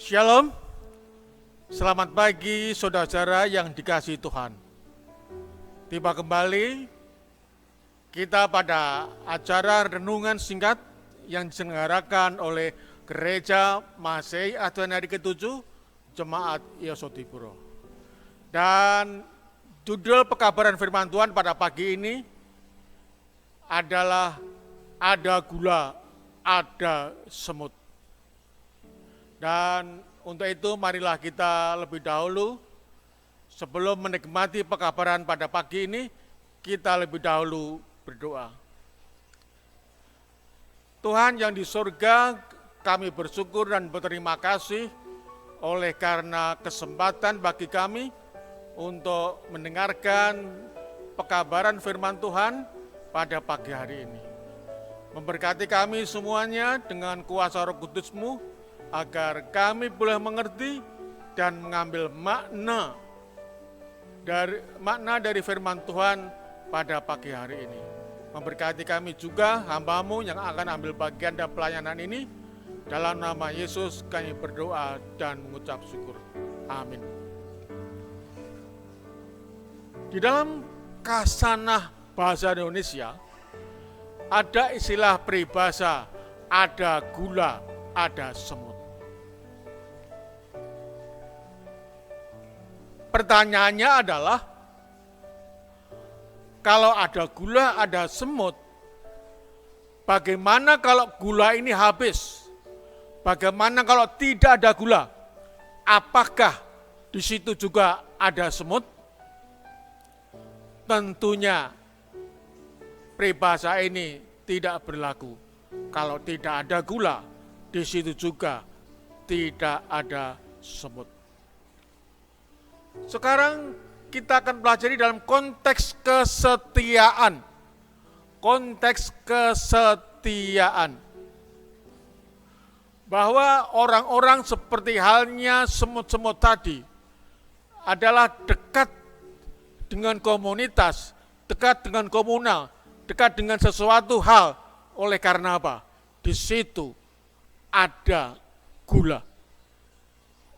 Shalom, selamat pagi saudara-saudara yang dikasihi Tuhan. Tiba kembali kita pada acara renungan singkat yang diselenggarakan oleh Gereja Masehi Advent hari ke-7 Jemaat Yosodipuro. Dan judul pekabaran firman Tuhan pada pagi ini adalah ada gula, ada semut. Dan untuk itu marilah kita lebih dahulu sebelum menikmati pekabaran pada pagi ini, kita lebih dahulu berdoa. Tuhan yang di surga, kami bersyukur dan berterima kasih oleh karena kesempatan bagi kami untuk mendengarkan pekabaran firman Tuhan pada pagi hari ini. Memberkati kami semuanya dengan kuasa Roh Kudus-Mu, agar kami boleh mengerti dan mengambil makna dari firman Tuhan pada pagi hari ini. Memberkati kami juga hamba-Mu yang akan ambil bagian dalam pelayanan ini. Dalam nama Yesus kami berdoa dan mengucap syukur. Amin. Di dalam kasanah bahasa Indonesia ada istilah peribahasa, ada gula, ada semut. Pertanyaannya adalah, kalau ada gula, ada semut, bagaimana kalau gula ini habis? Bagaimana kalau tidak ada gula? Apakah di situ juga ada semut? Tentunya peribahasa ini tidak berlaku. Kalau tidak ada gula, di situ juga tidak ada semut. Sekarang kita akan pelajari dalam konteks kesetiaan. Konteks kesetiaan. Bahwa orang-orang seperti halnya semut-semut tadi adalah dekat dengan komunitas, dekat dengan komunal, dekat dengan sesuatu hal. Oleh karena apa? Di situ ada gula.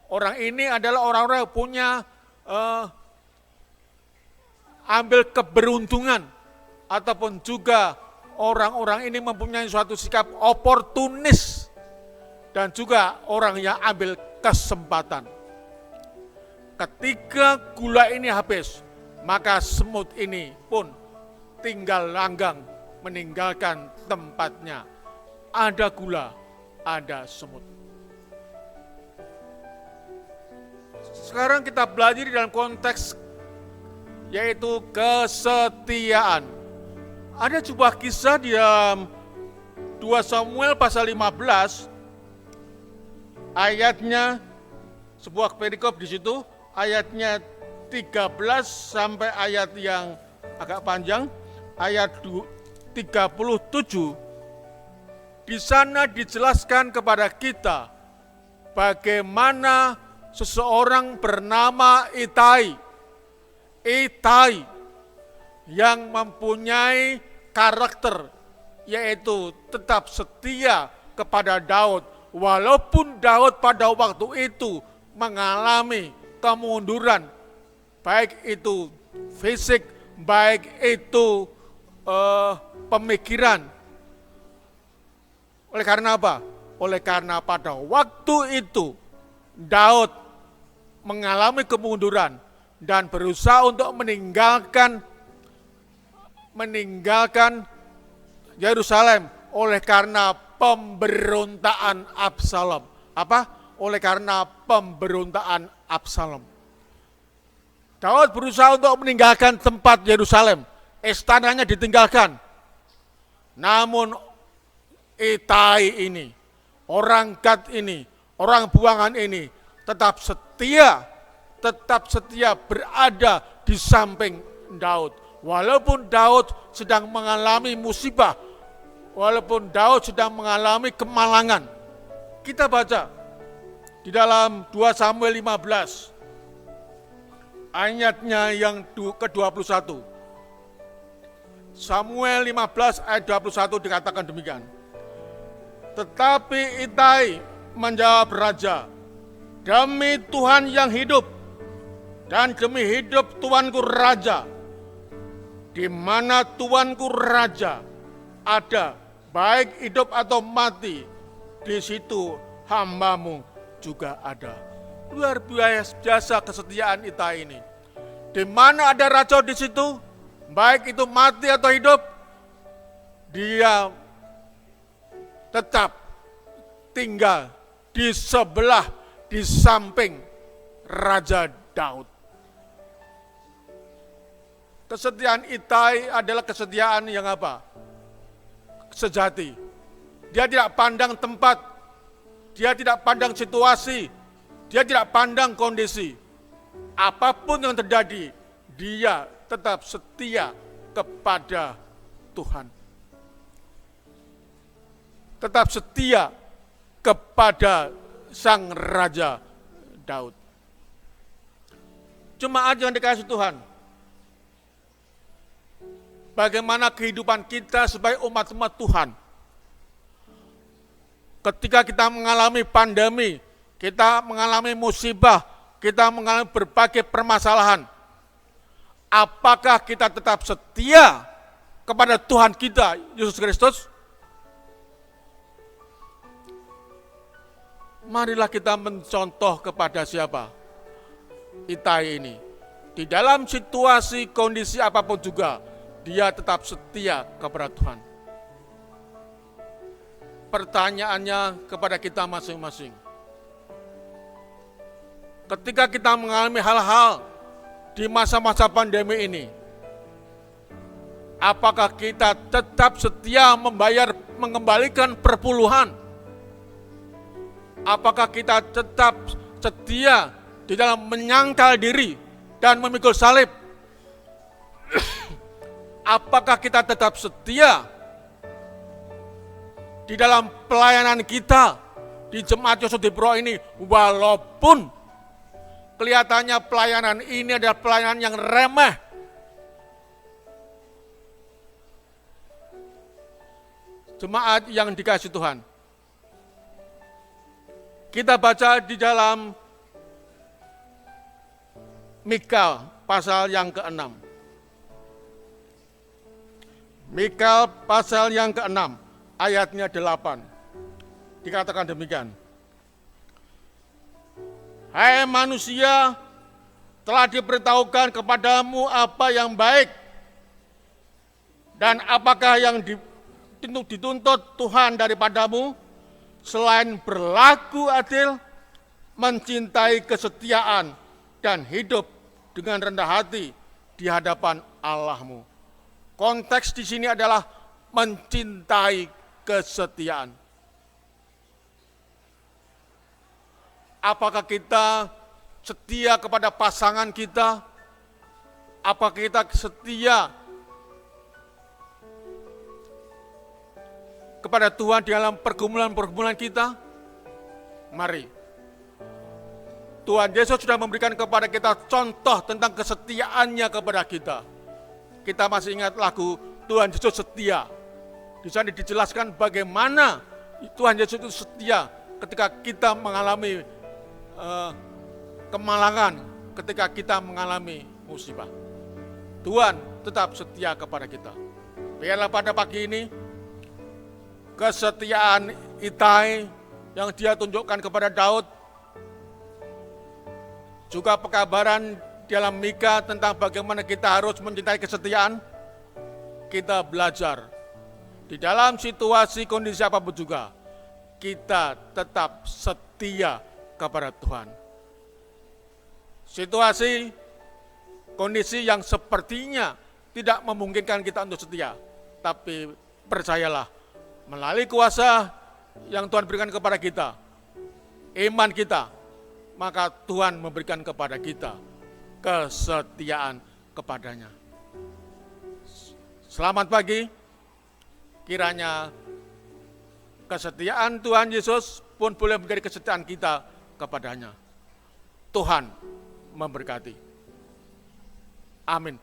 Orang ini adalah orang-orang yang punya ambil keberuntungan, ataupun juga orang-orang ini mempunyai suatu sikap oportunis, dan juga orang yang ambil kesempatan. Ketika gula ini habis, maka semut ini pun tinggal langgang meninggalkan tempatnya. Ada gula, ada semut. Sekarang kita belajar dalam konteks yaitu kesetiaan. Ada sebuah kisah di dalam 2 Samuel pasal 15, ayatnya sebuah perikop di situ, ayatnya 13 sampai ayat yang agak panjang, ayat 37. Di sana dijelaskan kepada kita bagaimana seseorang bernama Itai yang mempunyai karakter, yaitu tetap setia kepada Daud, walaupun Daud pada waktu itu mengalami kemunduran, baik itu fisik, baik itu pemikiran. Oleh karena apa? Oleh karena pada waktu itu Daud mengalami kemunduran dan berusaha untuk meninggalkan Yerusalem oleh karena pemberontakan Absalom. Apa? Oleh karena pemberontakan Absalom. Daud berusaha untuk meninggalkan tempat Yerusalem, istananya ditinggalkan. Namun Itai ini, orang Gad ini, orang buangan ini tetap setia berada di samping Daud. Walaupun Daud sedang mengalami musibah, walaupun Daud sedang mengalami kemalangan. Kita baca di dalam 2 Samuel 15, ayatnya yang ke-21. Samuel 15 ayat 21 dikatakan demikian. Tetapi Itai menjawab raja, demi Tuhan yang hidup dan demi hidup Tuanku Raja, di mana Tuanku Raja ada, baik hidup atau mati, di situ hamba-Mu juga ada. Luar biasa kesetiaan Itai ini. Di mana ada Raja di situ, baik itu mati atau hidup, dia tetap tinggal di sebelah, di samping Raja Daud. Kesetiaan Itai adalah kesetiaan yang apa? Sejati. Dia tidak pandang tempat, dia tidak pandang situasi, dia tidak pandang kondisi. Apapun yang terjadi, dia tetap setia kepada Tuhan. Tetap setia kepada Sang Raja Daud. Jemaat yang dikasihi Tuhan, bagaimana kehidupan kita sebagai umat-umat Tuhan? Ketika kita mengalami pandemi, kita mengalami musibah, kita mengalami berbagai permasalahan, apakah kita tetap setia kepada Tuhan kita, Yesus Kristus? Marilah kita mencontoh kepada siapa? Itai ini. Di dalam situasi, kondisi apapun juga, dia tetap setia kepada Tuhan. Pertanyaannya kepada kita masing-masing. Ketika kita mengalami hal-hal di masa-masa pandemi ini, apakah kita tetap setia mengembalikan perpuluhan? Apakah kita tetap setia di dalam menyangkal diri dan memikul salib? Apakah kita tetap setia di dalam pelayanan kita di Jemaat Yesus di Pro ini, walaupun kelihatannya pelayanan ini adalah pelayanan yang remeh? Jemaat yang dikasihi Tuhan, kita baca di dalam Mika pasal yang ke-6. Mika pasal yang ke-6, ayatnya 8. Dikatakan demikian. Hai manusia, telah diberitahukan kepadamu apa yang baik, dan apakah yang dituntut Tuhan daripadamu, selain berlaku adil, mencintai kesetiaan, dan hidup dengan rendah hati di hadapan Allahmu. Konteks di sini adalah mencintai kesetiaan. Apakah kita setia kepada pasangan kita? Apakah kita setia kepada Tuhan di dalam pergumulan-pergumulan kita? Mari. Tuhan Yesus sudah memberikan kepada kita contoh tentang kesetiaannya kepada kita. Kita masih ingat lagu Tuhan Yesus setia. Di sana dijelaskan bagaimana Tuhan Yesus itu setia ketika kita mengalami kemalangan, ketika kita mengalami musibah. Tuhan tetap setia kepada kita. Biarlah pada pagi ini kesetiaan Itai yang dia tunjukkan kepada Daud, juga pekabaran dalam Mika tentang bagaimana kita harus mencintai kesetiaan, kita belajar di dalam situasi kondisi apapun juga, kita tetap setia kepada Tuhan. Situasi, kondisi yang sepertinya tidak memungkinkan kita untuk setia, tapi percayalah, melalui kuasa yang Tuhan berikan kepada kita, iman kita, maka Tuhan memberikan kepada kita kesetiaan kepadanya. Selamat pagi, kiranya kesetiaan Tuhan Yesus pun boleh menjadi kesetiaan kita kepadanya. Tuhan memberkati. Amin.